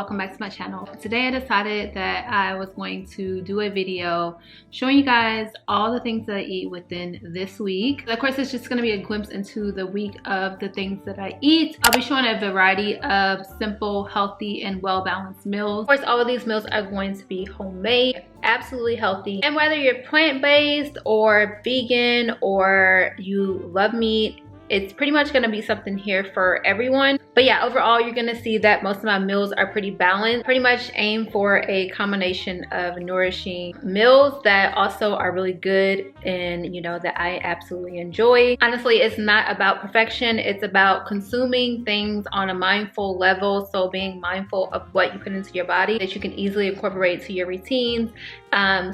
welcome back to my channel. Today I decided that I was going to do a video showing you guys all the things that I eat within this week. Of course, it's just going to be a glimpse into the week of the things that I eat. I'll be showing a variety of simple, healthy, and well-balanced meals. Of course, all of these meals are going to be homemade, absolutely healthy, and whether you're plant-based or vegan or you love meat, it's pretty much going to be something here for everyone. But yeah, overall, you're going to see that most of my meals are pretty balanced. Pretty much aim for a combination of nourishing meals that also are really good and, you know, that I absolutely enjoy. Honestly, it's not about perfection. It's about consuming things on a mindful level. So being mindful of what you put into your body that you can easily incorporate to your routines.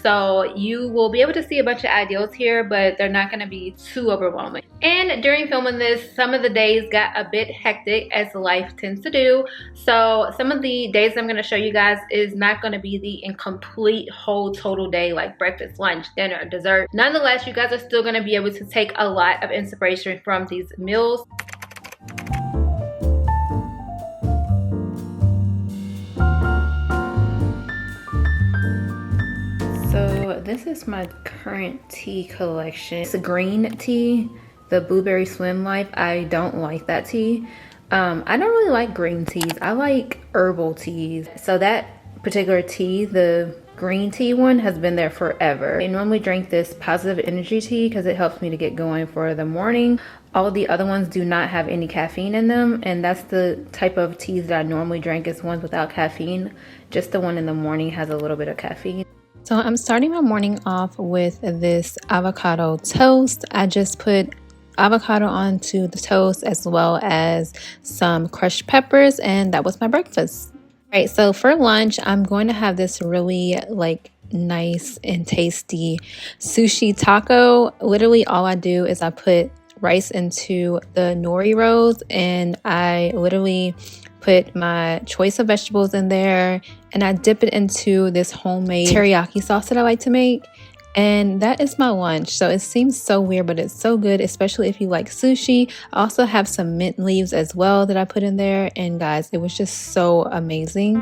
So you will be able to see a bunch of ideals here, but they're not going to be too overwhelming. And during filming this, some of the days got a bit hectic, as life tends to do. So some of the days I'm going to show you guys is not going to be the incomplete whole total day, like breakfast, lunch, dinner, dessert. Nonetheless, you guys are still going to be able to take a lot of inspiration from these meals. So this is my current tea collection. It's a green tea, the Blueberry Swim Life. I don't like that tea. I don't really like green teas. I like herbal teas. So that particular tea, the green tea one, has been there forever. I normally drink this positive energy tea because it helps me to get going for the morning. All of the other ones do not have any caffeine in them, and that's the type of teas that I normally drink, is ones without caffeine. Just the one in the morning has a little bit of caffeine. So I'm starting my morning off with this avocado toast. I just put avocado onto the toast as well as some crushed peppers, and that was my breakfast. All right, so for lunch, I'm going to have this really nice and tasty sushi taco. Literally all I do is I put rice into the nori rolls, and I literally put my choice of vegetables in there, and I dip it into this homemade teriyaki sauce that I like to make. And that is my lunch. So it seems so weird, but it's so good, especially if you like sushi. I also have some mint leaves as well that I put in there. And guys, it was just so amazing.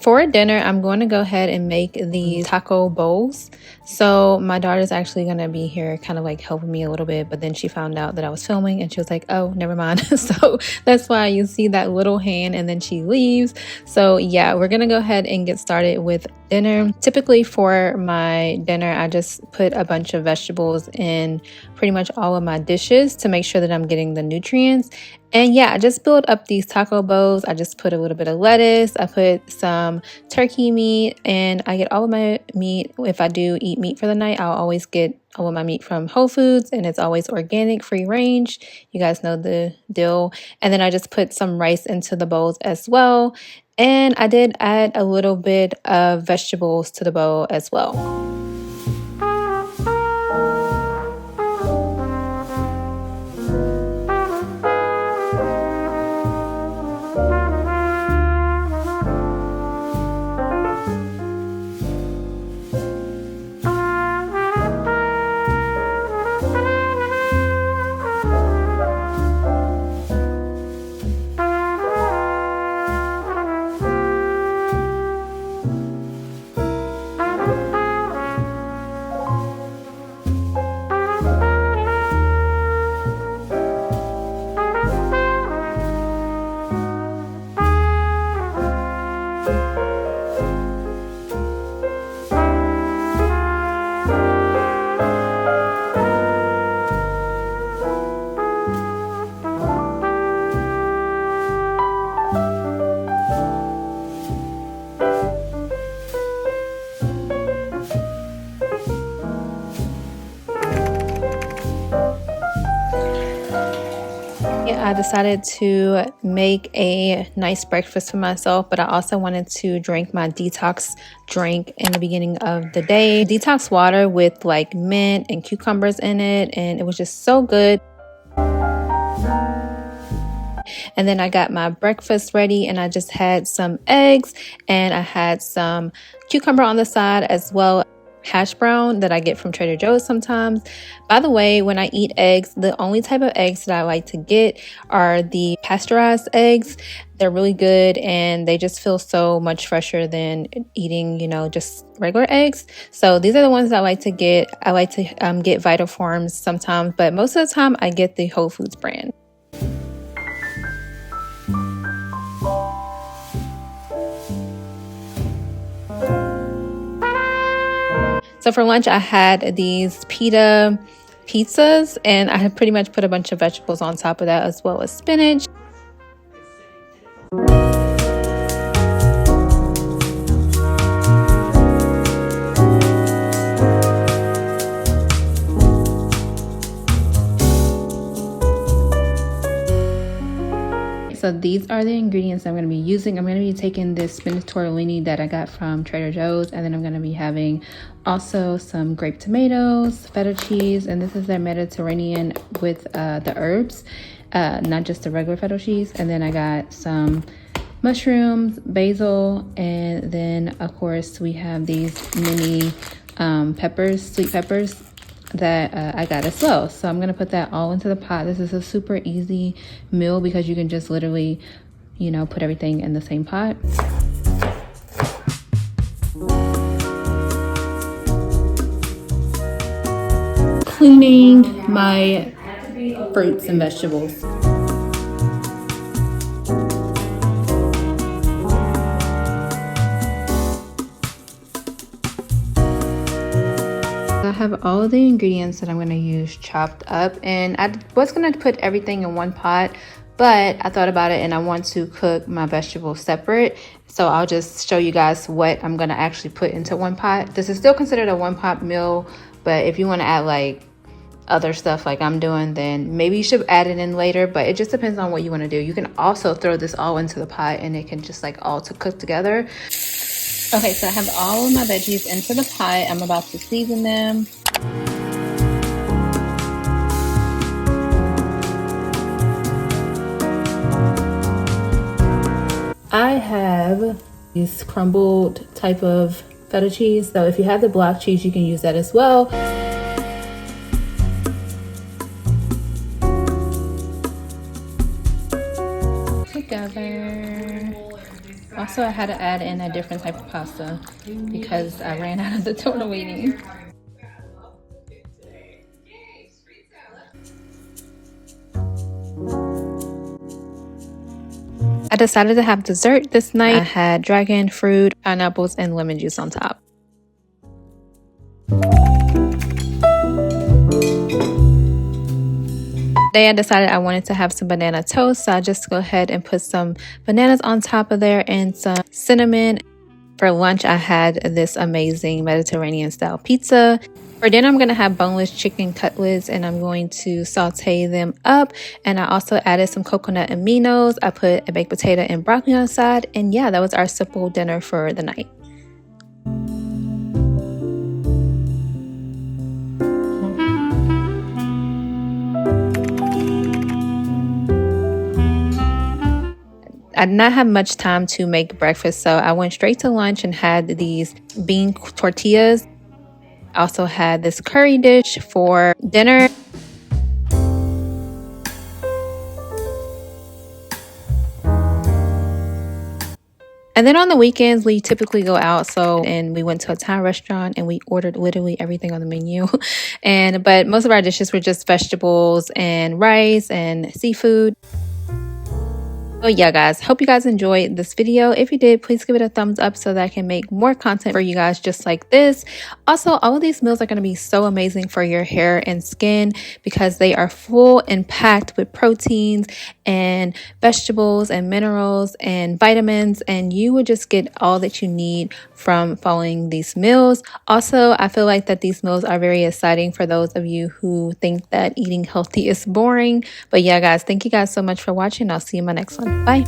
For dinner, I'm going to go ahead and make these taco bowls. So my daughter's actually going to be here kind of like helping me a little bit, but then she found out that I was filming and she was like, oh, never mind. So that's why you see that little hand and then she leaves. So yeah, we're going to go ahead and get started with dinner. Typically for my dinner, I just put a bunch of vegetables in pretty much all of my dishes to make sure that I'm getting the nutrients. And yeah, I just build up these taco bowls. I just put a little bit of lettuce. I put some turkey meat, and I get all of my meat. If I do eat meat for the night, I'll always get all of my meat from Whole Foods, and it's always organic, free range. You guys know the deal. And then I just put some rice into the bowls as well. And I did add a little bit of vegetables to the bowl as well. I decided to make a nice breakfast for myself, but I also wanted to drink my detox drink in the beginning of the day. Detox water with like mint and cucumbers in it, and it was just so good. And then I got my breakfast ready, and I just had some eggs and I had some cucumber on the side as well. hash brown that I get from Trader Joe's sometimes. By the way, when I eat eggs, the only type of eggs that I like to get are the pasteurized eggs. They're really good and they just feel so much fresher than eating, you know, just regular eggs. So these are the ones I like to get. I like to get Vital Farms sometimes, but most of the time I get the Whole Foods brand. So for lunch, I had these pita pizzas, and I had pretty much put a bunch of vegetables on top of that, as well as spinach. So these are the ingredients I'm going to be using. I'm going to be taking this spinach tortellini that I got from Trader Joe's, and then I'm going to be having also some grape tomatoes, feta cheese, and this is their Mediterranean with the herbs, not just the regular feta cheese. And then I got some mushrooms, basil, and then of course we have these mini peppers, sweet peppers, that I got as well. So I'm gonna put that all into the pot. This is a super easy meal because you can just literally, you know, put everything in the same pot. Cleaning my fruits and vegetables. I have all of the ingredients that I'm going to use chopped up, and I was going to put everything in one pot, but I thought about it and I want to cook my vegetables separate. So I'll just show you guys what I'm going to actually put into one pot. This is still considered a one pot meal, but if you want to add like other stuff like I'm doing, then maybe you should add it in later, but it just depends on what you want to do. You can also throw this all into the pot and it can just like all to cook together. Okay, so I have all of my veggies into the pot. I'm about to season them. I have these crumbled type of feta cheese. So if you have the block cheese, you can use that as well. Together. Also, I had to add in a different type of pasta because I ran out of the tortellini. I decided to have dessert this night. I had dragon fruit, pineapples, and lemon juice on top. Today I decided I wanted to have some banana toast, so I just go ahead and put some bananas on top of there and some cinnamon. For lunch, I had this amazing Mediterranean style pizza. For dinner, I'm going to have boneless chicken cutlets and I'm going to saute them up. And I also added some coconut aminos. I put a baked potato and broccoli on the side. And yeah, that was our simple dinner for the night. I did not have much time to make breakfast, so I went straight to lunch and had these bean tortillas. I also had this curry dish for dinner. And then on the weekends, we typically go out. And we went to a Thai restaurant and we ordered literally everything on the menu. But most of our dishes were just vegetables and rice and seafood. So yeah, guys, hope you guys enjoyed this video. If you did, please give it a thumbs up so that I can make more content for you guys just like this. Also, all of these meals are going to be so amazing for your hair and skin because they are full and packed with proteins and vegetables and minerals and vitamins, and you would just get all that you need from following these meals. Also, I feel like that these meals are very exciting for those of you who think that eating healthy is boring. But yeah, guys, thank you guys so much for watching. I'll see you in my next one. Bye.